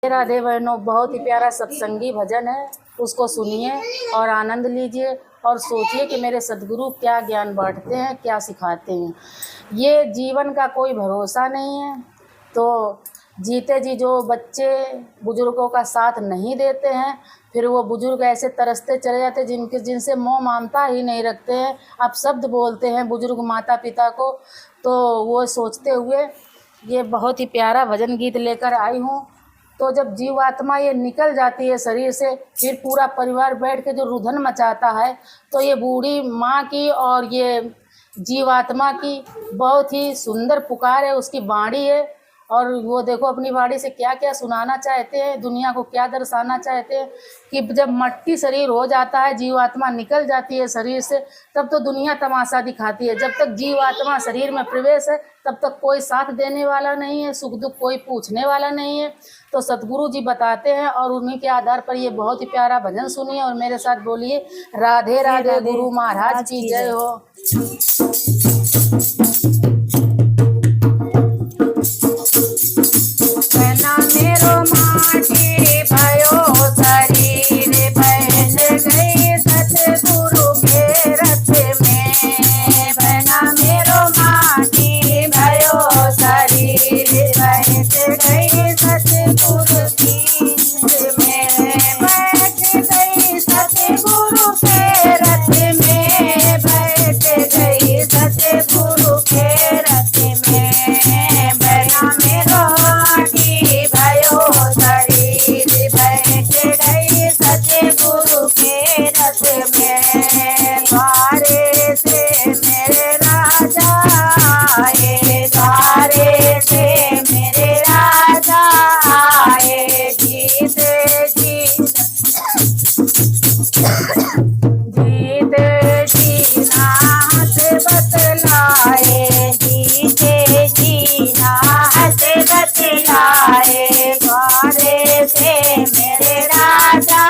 राधे बहनों, बहुत ही प्यारा सत्संगी भजन है, उसको सुनिए और आनंद लीजिए और सोचिए कि मेरे सद्गुरु क्या ज्ञान बांटते हैं, क्या सिखाते हैं। ये जीवन का कोई भरोसा नहीं है, तो जीते जी जो बच्चे बुजुर्गों का साथ नहीं देते हैं, फिर वो बुजुर्ग ऐसे तरसते चले जाते जिनसे मोह ममता ही नहीं रखते हैं। अब शब्द बोलते हैं बुजुर्ग माता पिता को, तो वो सोचते हुए ये बहुत ही प्यारा भजन गीत लेकर आई हूँ। तो जब जीवात्मा ये निकल जाती है शरीर से, फिर पूरा परिवार बैठ के जो रुधन मचाता है, तो ये बूढ़ी माँ की और ये जीवात्मा की बहुत ही सुंदर पुकार है, उसकी वाणी है। और वो देखो अपनी वाणी से क्या क्या सुनाना चाहते हैं, दुनिया को क्या दर्शाना चाहते हैं कि जब मट्टी शरीर हो जाता है, जीवात्मा निकल जाती है शरीर से, तब तो दुनिया तमाशा दिखाती है। जब तक जीवात्मा शरीर में प्रवेश है, तब तक कोई साथ देने वाला नहीं है, सुख दुख कोई पूछने वाला नहीं है। तो सतगुरु जी बताते हैं और उन्हीं के आधार पर ये बहुत ही प्यारा भजन सुनिए और मेरे साथ बोलिए, राधे राधे गुरु महाराज की जय हो। मेरो माटी भयो शरीर, बहन गई सतगुरु के रथ में। बहना मेरो माटी भयो शरीर, बहन गई सतगुरु की में। बैठ गई सतगुरु के रथ में, बैठ गई सतगुरु के रथ में। बहना मेरो माटी भयो शरीर, बैठ गई सतगुरु के रथ में। द्वारे से मेरे राजा आए, द्वारे से मेरे राजा आए। जीत जीना से बतलाए, जीते जीना से बतलाए। द्वारे से मेरे राजा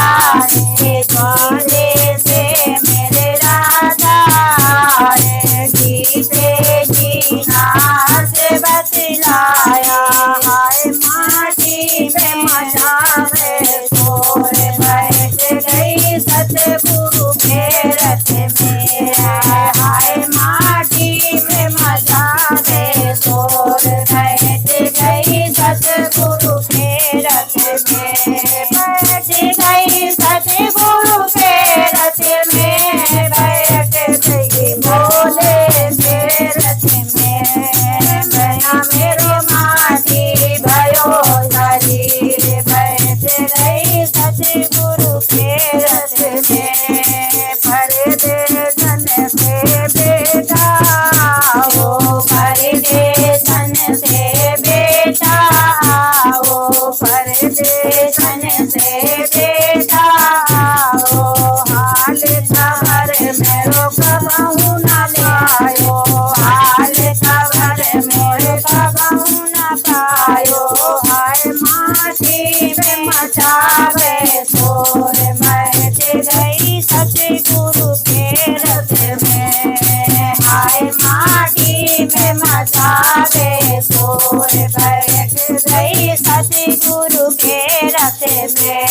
आए, द्वारे से मेरे राजा आए। जीते जीना से बतलाया, हाय माटी में मचावे शोर। बैठ गई सतगुरु के रथ में, हाय माटी में मचावे शोर। बैठ गई सतगुरु के रथ में, बैठ गई सतगुरु के रथ में। बैठ गई भोले के रथ में। बहना मेरो माटी भयो शरीर, बैठ गई सतगुरु के रथ में। परदेशन से बेटा हो, परदेशन से बेटा हो, परदेशन से बेटा हो। हाल खबर मेरो कबहू न लायो, हाल खबर मेरो कबहू न पायो। हाय माटी में मचावे शोर, बैठ गई सतगुरु के रथ में। हाय माटी में मचावे शोर, बैठ गई सतगुरु के रथ में।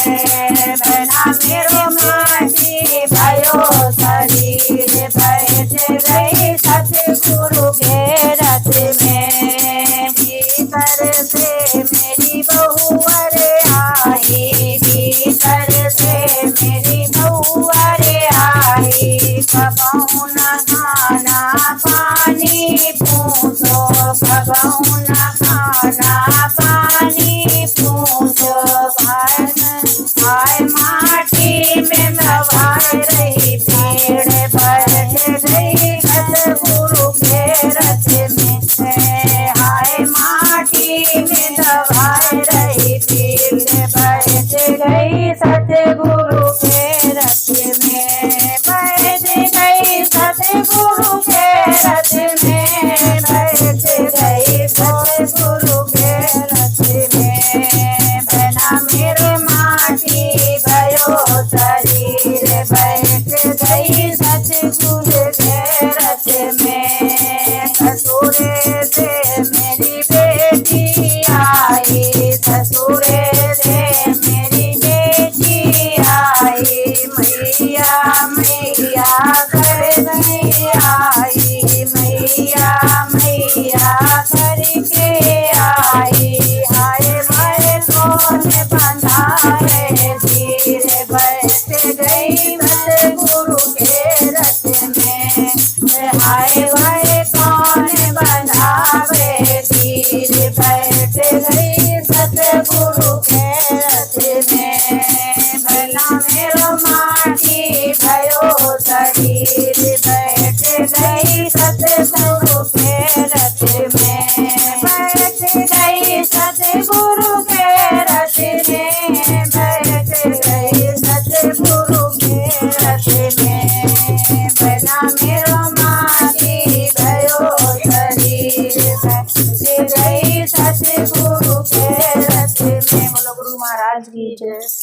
बहना मेरो माटी भयो शरीर, बैठ गई सतगुरु के रथ में। भीतर से मेरी बहू अरे आई, भीतर से मेरी बहू अरे आई। कबहू न खाना पानी पूछो, कबहू न खाना पानी पूछो। से मेरी बेटी आई, मैया मैया करके आई, मैया मैया करके आई। हाय भाई कौन बंधाए धीर, बैठ गई सतगुरु के रथ में। हाय भाई कौन बंधावे धीर, बैठ गई सतगुरु के रथ में। भला मेरो माटी भयो शरीर, बैठ गई सतगुरु के रथ में। बैठ गई सतगुरु के रथ में, बैठ गई सतगुरु के रथ में। भला मेरो माटी भयो शरीर, बैठ गई सतगुरु के रथ में। बोलो गुरु महाराज की जय।